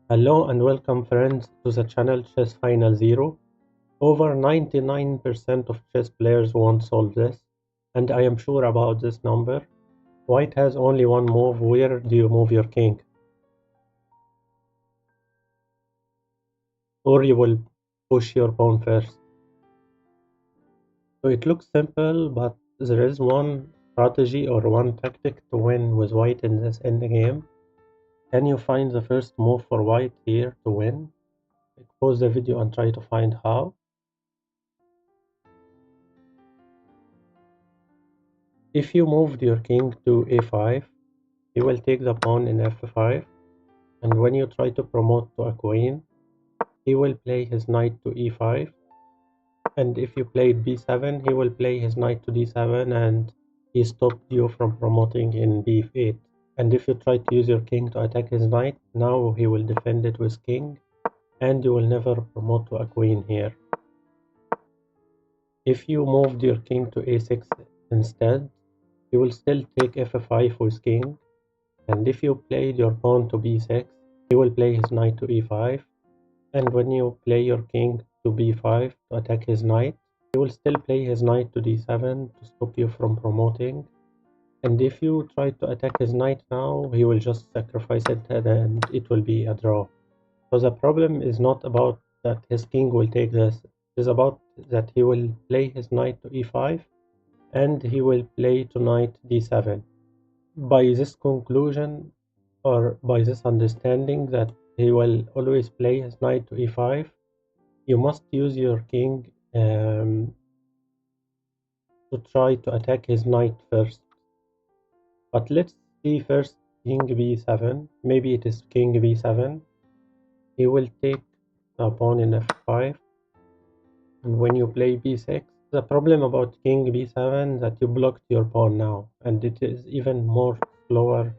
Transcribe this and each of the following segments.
Hello and welcome friends to the channel ChessFinalZero. Over 99% of chess players won't solve this, and I am sure about this number. White has only one move. Where do you move your king? Or you will push your pawn first. So it looks simple, but there is one strategy or one tactic to win with white in this endgame. Can you find the first move for white here to win? Pause the video and try to find how. If you moved your king to a5, he will take the pawn in f5, and when you try to promote to a queen, he will play his knight to e5, and if you played b7, he will play his knight to d7, and he stopped you from promoting in b8. And if you try to use your king to attack his knight, now he will defend it with king, and you will never promote to a queen here. If you moved your king to a6 instead, you will still take f5 with king, and if you played your pawn to b6, he will play his knight to e5, and when you play your king to b5 to attack his knight, he will still play his knight to d7 to stop you from promoting, and if you try to attack his knight now, he will just sacrifice it and it will be a draw. So the problem is not about that his king will take this, it is about that he will play his knight to e5 and he will play to knight d7. By this conclusion, or by this understanding that he will always play his knight to e5, you must use your king to try to attack his knight first. But let's see first king b7. Maybe it is king b7. He will take the pawn in f5, and when you play b6, the problem about king b7 that you blocked your pawn now, and it is even more slower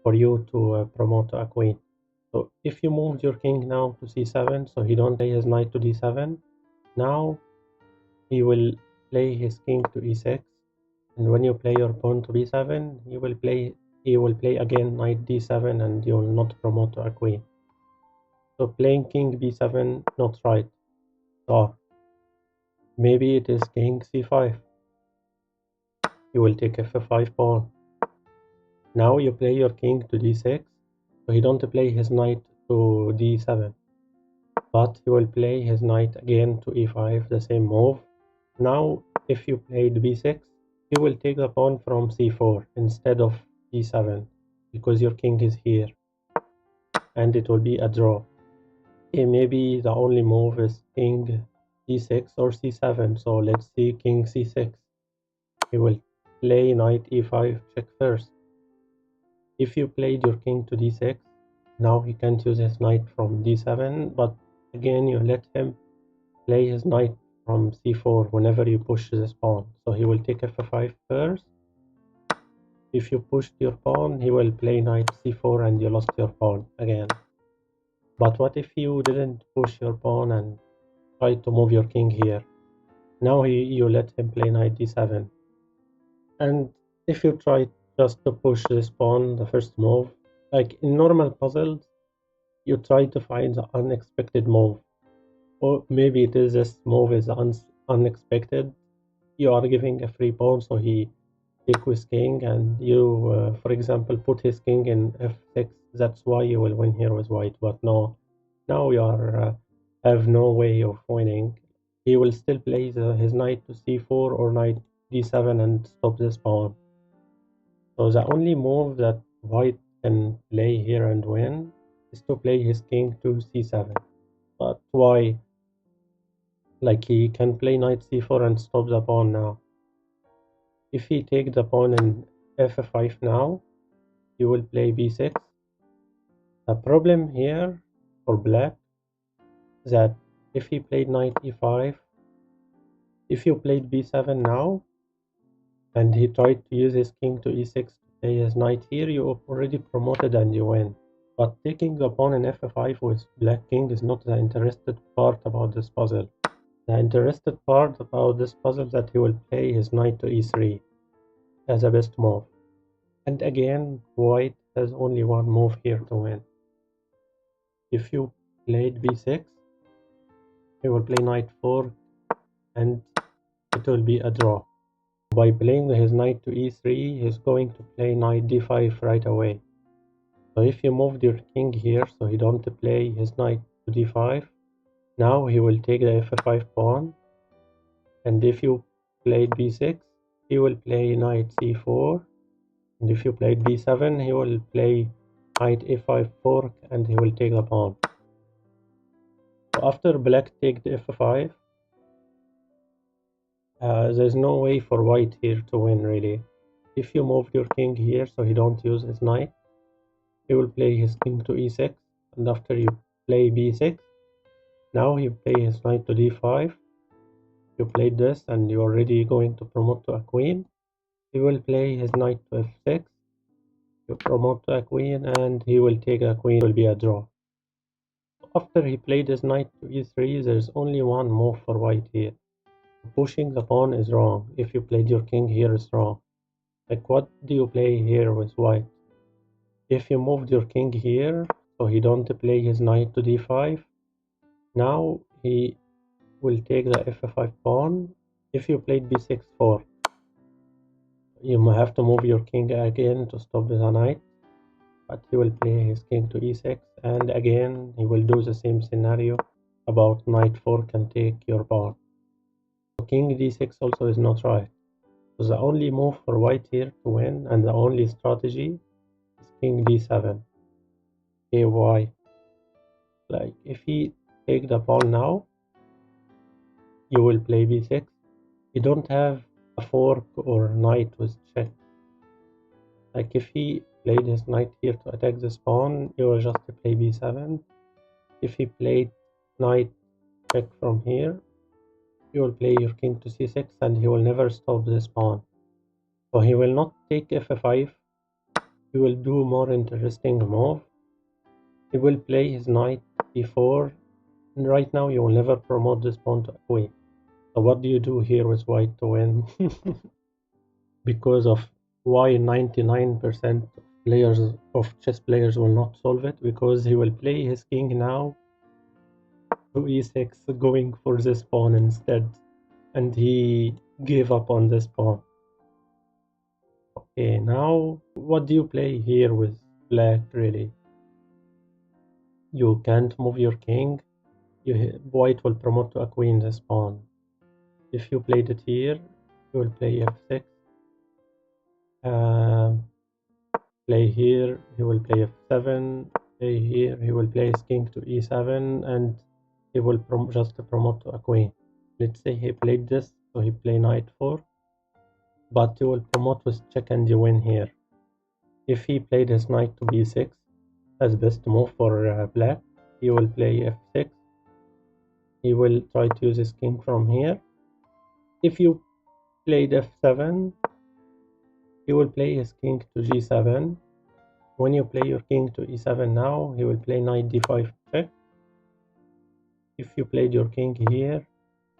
for you to promote a queen. So if you moved your king now to c7, so he don't play his knight to d7, now he will play his king to e6, and when you play your pawn to b7, he will play again knight d7, and you will not promote to a queen. So playing king b7 not right. So maybe it is king c5. You will take f5 pawn. Now you play your king to d6, so he don't play his knight to d7. But he will play his knight again to e5, the same move. Now, if you played b6, he will take the pawn from c4 instead of e7, because your king is here, and it will be a draw. Maybe the only move is king c6 or c7, so let's see king c6. He will play knight e5 check first. If you played your king to d6, now he can't use his knight from d7, but again you let him play his knight from c4 whenever you push this pawn. So he will take f5 first. If you pushed your pawn, he will play knight c4 and you lost your pawn again. But what if you didn't push your pawn and try to move your king here? Now you let him play knight d7. And if you try just to push this pawn, the first move, like in normal puzzles, you try to find the unexpected move. Or maybe it is this move is unexpected. You are giving a free pawn, so he take with king, and you, for example, put his king in f6. That's why you will win here with white. But no, now you are have no way of winning. He will still play his knight to c4 or knight d7 and stop this pawn. So the only move that white can play here and win is to play his king to c7. But why? Like he can play knight c4 and stop the pawn now. If he take the pawn in f5 now, he will play b6. The problem here for black is that if he played knight e5, if you played b7 now, and he tried to use his king to e6 to play his knight here, you already promoted and you win. But taking the pawn in f5 with black king is not the interested part about this puzzle. The interested part about this puzzle is that he will play his knight to e3 as a best move. And again, white has only one move here to win. If you played b6, he will play knight 4 and it will be a draw. By playing his knight to e3, he's going to play knight d5 right away. So if you moved your king here so he don't play his knight to d5, now he will take the f5 pawn, and if you played b6, he will play knight c4, and if you played b7, he will play knight a5 fork and he will take the pawn. So after black take the f5, there's no way for white here to win really. If you move your king here so he don't use his knight, he will play his king to e6, and after you play b6, now he play his knight to d5. You played this and you're already going to promote to a queen. He will play his knight to f6. You promote to a queen and he will take a queen. It will be a draw. After he played his knight to e3, there's only one move for white here. Pushing the pawn is wrong. If you played your king here, is wrong. Like, what do you play here with white? If you moved your king here, so he don't play his knight to d5, now he will take the f5 pawn. If you played b6 4, you have to move your king again to stop the knight, but he will play his king to e6, and again he will do the same scenario about knight 4 can take your pawn. So king d6 also is not right. So the only move for white here to win, and the only strategy, is king d7. Okay, why? Like, if he take the pawn now, you will play b6. You don't have a fork or knight with check. Like, if he played his knight here to attack this pawn, you will just play b7. If he played knight check from here, you will play your king to c6 and he will never stop this pawn. So he will not take f5. He will do more interesting move. He will play his knight e4, and right now you will never promote this pawn to a queen. So what do you do here with white to win? Because of why 99% of players of chess players will not solve it, because he will play his king now to e6, going for this pawn instead, and he gave up on this pawn. Okay, now what do you play here with black really? You can't move your king. White will promote to a queen this pawn. If you played it here, you will play f6. Play here, he will play f7. Play here, he will play his king to e7, and he will just promote to a queen. Let's say he played this, so he play knight 4, but he will promote with check and you win here. If he played his knight to b6 as best move for black, he will play f6. He will try to use his king from here. If you played f7, he will play his king to g7. When you play your king to e7 now, he will play knight d5 check. If you played your king here,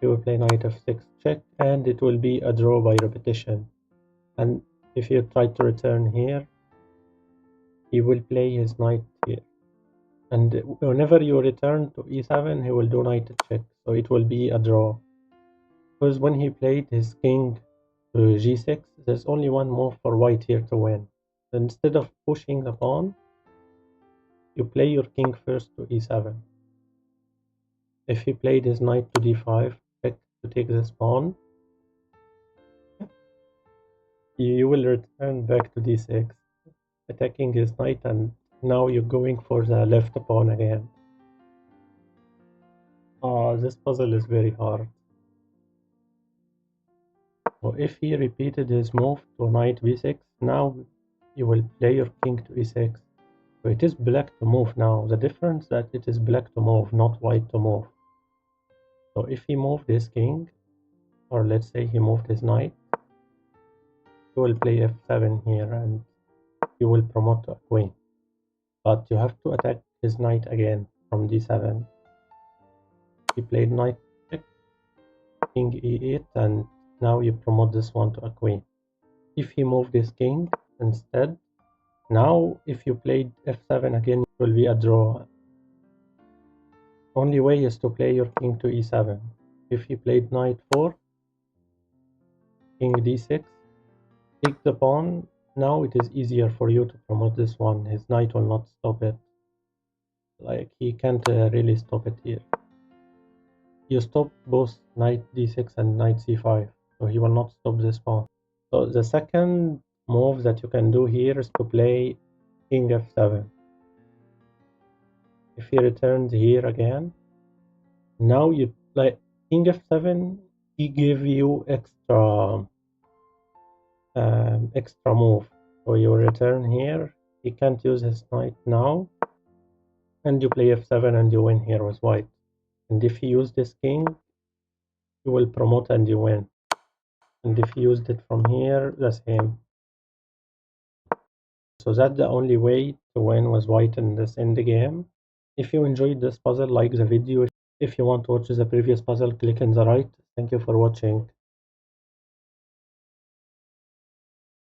he will play knight f6 check, and it will be a draw by repetition. And if you try to return here, he will play his knight here. And whenever you return to e7, he will do knight check, so it will be a draw. Because when he played his king to g6, there's only one move for white here to win. So instead of pushing the pawn, you play your king first to e7. If he played his knight to d5, check to take this pawn, you will return back to d6, attacking his knight, and now you're going for the left pawn again. This puzzle is very hard. So if he repeated his move to knight b6, now you will play your king to e6. So it is black to move now. The difference that it is black to move, not white to move. So if he moved his king, or let's say he moved his knight, you will play f7 here and you will promote to a queen. But you have to attack his knight again from d7. He played knight check, king e8, and now you promote this one to a queen. If he moved his king instead, now if you played f7 again, it will be a draw. only way is to play your king to e7. If he played knight 4, king d6, take the pawn. Now it is easier for you to promote this one. His knight will not stop it. Like, he can't really stop it here. You stop both knight d6 and knight c5, so he will not stop this pawn. So the second move that you can do here is to play king f7. If he returns here again, now you like king f7, he give you extra move. So you return here, he can't use his knight now, and you play f7 and you win here with white. And if he used this king, you will promote and you win. And if he used it from here, the same. So that's the only way to win with white in this endgame. If you enjoyed this puzzle, like the video. If you want to watch the previous puzzle, click on the right. Thank you for watching.